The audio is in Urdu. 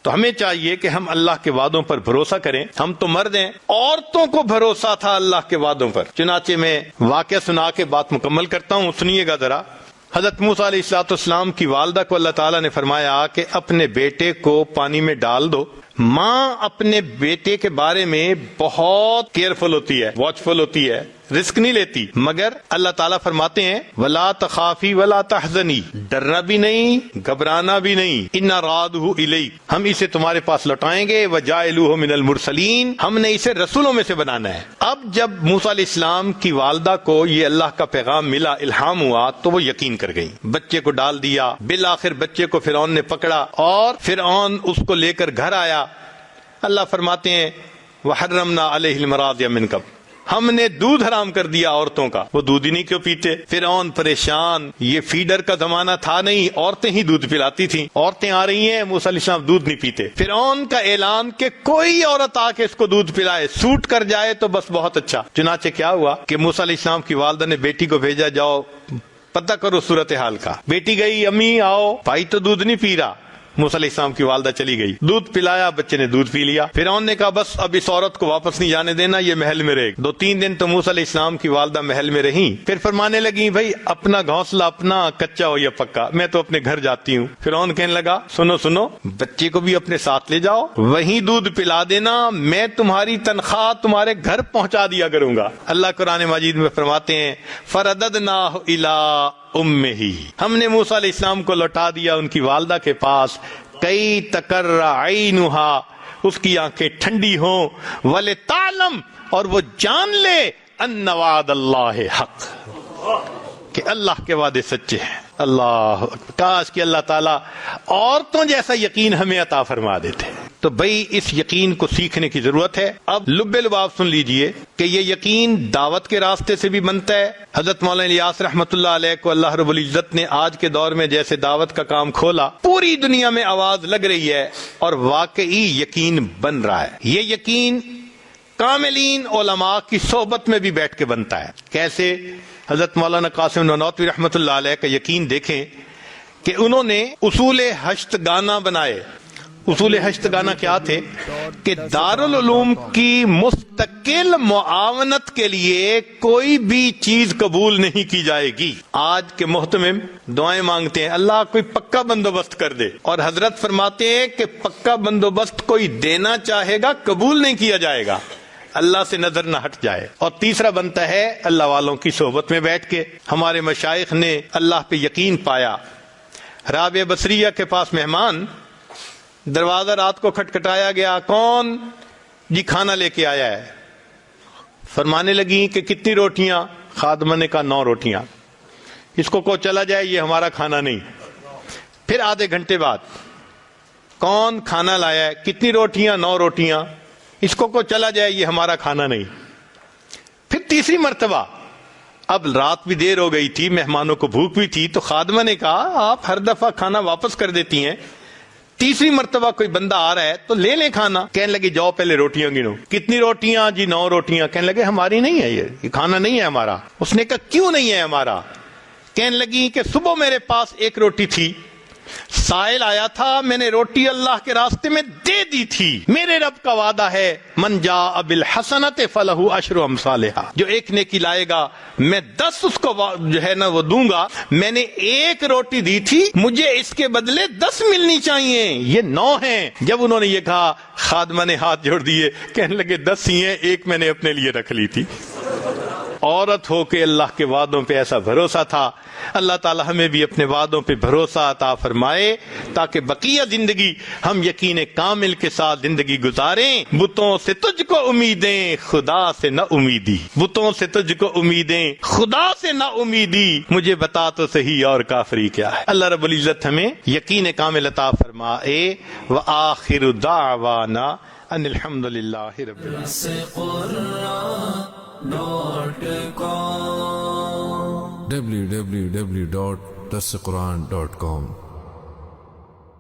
تو ہمیں چاہیے کہ ہم اللہ کے وعدوں پر بھروسہ کریں. ہم تو مرد ہیں، عورتوں کو بھروسہ تھا اللہ کے وعدوں پر. چنانچہ میں واقعہ سنا کے بات مکمل کرتا ہوں، سنیے گا ذرا. حضرت موسیٰ علیہ السلام کی والدہ کو اللہ تعالیٰ نے فرمایا کہ اپنے بیٹے کو پانی میں ڈال دو. ماں اپنے بیٹے کے بارے میں بہت کیئرفل ہوتی ہے، واچفل ہوتی ہے، رسک نہیں لیتی. مگر اللہ تعالیٰ فرماتے ہیں وَلَا تَخَافِي وَلَا تَحْزَنِي، ڈرنا بھی نہیں، گھبرانا بھی نہیں. إِنَّ رَادُهُ إِلَيْكَ، ہم اسے تمہارے پاس لوٹائیں گے. وَجَاعِلُوهُ مِنَ الْمُرْسَلِينَ، ہم نے اسے رسولوں میں سے بنانا ہے. اب جب موسیٰ علیہ السلام کی والدہ کو یہ اللہ کا پیغام ملا، الہام ہوا، تو وہ یقین کر گئی. بچے کو ڈال دیا. بالآخر بچے کو فرعون نے پکڑا اور فرعون اس کو لے کر گھر آیا. اللہ فرماتے ہیں وَحَرَّمْنَا عَلَيْهِ الْمَرَاضِعَ مِنْ قَبْلُ، ہم نے دودھ حرام کر دیا عورتوں کا. وہ دودھ ہی نہیں کیوں پیتے؟ فرعون پریشان. یہ فیڈر کا زمانہ تھا نہیں، عورتیں ہی دودھ پلاتی تھیں. عورتیں آ رہی ہیں، موسیٰ علیہ السلام دودھ نہیں پیتے. فرعون کا اعلان کہ کوئی عورت آ کے اس کو دودھ پلائے، سوٹ کر جائے تو بس بہت اچھا. چنانچہ کیا ہوا کہ موسیٰ علیہ السلام کی والدہ نے بیٹی کو بھیجا، جاؤ پتہ کرو صورتحال کا. بیٹی گئی، امی آؤ، بھائی تو دودھ نہیں پی رہا. موسیٰ علیہ السلام کی والدہ چلی گئی، دودھ پلایا، بچے نے دودھ پی لیا. فرعون نے کہا بس اب اس عورت کو واپس نہیں جانے دینا، یہ محل میں رہے. 2-3 دن تو موسیٰ علیہ السلام کی والدہ محل میں رہیں. پھر فرمانے لگی بھائی اپنا گھونسلہ اپنا، کچا ہو یا پکا، میں تو اپنے گھر جاتی ہوں. فرعون کہنے لگا سنو، بچے کو بھی اپنے ساتھ لے جاؤ، وہیں دودھ پلا دینا، میں تمہاری تنخواہ تمہارے گھر پہنچا دیا کروں گا. اللہ قرآن مجید میں فرماتے ہیں فَرَدَدْنَاهُ إِلَىٰ أُمِّهِ، ہم نے موسیٰ علیہ السلام کو لوٹا دیا ان کی والدہ کے پاس. کئی تقر عینها، اس کی آنکھیں ٹھنڈی ہوں، وَلِتَعْلَمْ، اور وہ جان لے ان وعد اللہ حق، کہ اللہ کے وعدے سچے ہیں. اللہ کاش کہ اللہ تعالیٰ عورتوں جیسا یقین ہمیں عطا فرما دیتے. تو بھئی اس یقین کو سیکھنے کی ضرورت ہے. اب لب لباب سن لیجئے کہ یہ یقین دعوت کے راستے سے بھی بنتا ہے. حضرت مولانا الیاس رحمۃ اللہ علیہ کو اللہ رب العزت نے آج کے دور میں جیسے دعوت کا کام کھولا، پوری دنیا میں آواز لگ رہی ہے اور واقعی یقین بن رہا ہے. یہ یقین کاملین علماء کی صحبت میں بھی بیٹھ کے بنتا ہے. کیسے؟ حضرت مولانا قاسم نانوتوی رحمۃ اللہ علیہ کا یقین دیکھیں کہ انہوں نے اصول ہشتگانہ بنائے. اصول ہشتگانہ کیا تھے؟ کہ دارالعلوم کی مستقل معاونت کے لیے کوئی بھی چیز قبول نہیں کی جائے گی. آج کے محتمم دعائیں مانگتے ہیں اللہ کوئی پکا بندوبست کر دے، اور حضرت فرماتے ہیں کہ پکا بندوبست کوئی دینا چاہے گا قبول نہیں کیا جائے گا، اللہ سے نظر نہ ہٹ جائے. اور تیسرا بنتا ہے اللہ والوں کی صحبت میں بیٹھ کے. ہمارے مشائخ نے اللہ پہ یقین پایا. رابعہ بصریہ کے پاس مہمان، دروازہ رات کو کھٹکھٹایا گیا، کون؟ جی کھانا لے کے آیا ہے. فرمانے لگی کہ کتنی روٹیاں؟ خادمہ نے کہا 9 روٹیاں. اس کو چلا جائے، یہ ہمارا کھانا نہیں. پھر آدھے گھنٹے بعد کون کھانا لایا ہے؟ کتنی روٹیاں؟ 9 روٹیاں. اس کو چلا جائے، یہ ہمارا کھانا نہیں. پھر تیسری مرتبہ، اب رات بھی دیر ہو گئی تھی، مہمانوں کو بھوک بھی تھی، تو خادمہ نے کہا آپ ہر دفعہ کھانا واپس کر دیتی ہیں، تیسری مرتبہ کوئی بندہ آ رہا ہے تو لے لیں کھانا. کہنے لگے جاؤ پہلے روٹیاں گنو. کتنی روٹیاں؟ جی 9 روٹیاں. کہنے لگے ہماری نہیں ہے، یہ کھانا نہیں ہے ہمارا. اس نے کہا کیوں نہیں ہے ہمارا؟ کہنے لگی کہ صبح میرے پاس 1 روٹی تھی، سائل آیا تھا، میں نے روٹی اللہ کے راستے میں دے دی تھی. میرے رب کا وعدہ ہے من جاء بالحسنۃ فلہ عشر امثالھا، جو ایک نیکی لائے گا میں 10 اس کو جو ہے نا وہ دوں گا. میں نے 1 روٹی دی تھی، مجھے اس کے بدلے 10 ملنی چاہیے، یہ 9 ہیں. جب انہوں نے یہ کہا خادمہ نے ہاتھ جوڑ دیے، کہنے لگے 10 ہی ہیں، 1 میں نے اپنے لیے رکھ لی تھی. عورت ہو کے اللہ کے وعدوں پہ ایسا بھروسہ تھا. اللہ تعالی ہمیں بھی اپنے وعدوں پہ بھروسہ عطا فرمائے تاکہ بقیہ زندگی ہم یقین کامل کے ساتھ زندگی گزاریں. بتوں سے تجھ کو امیدیں خدا سے نہ امیدی، بتوں سے تجھ کو امیدیں خدا سے نہ امیدی، مجھے بتا تو صحیح اور کافری کیا ہے. اللہ رب العزت ہمیں یقین کامل عطا فرمائے. وآخر دعوانا ان الحمدللہ رب www.dasquran.com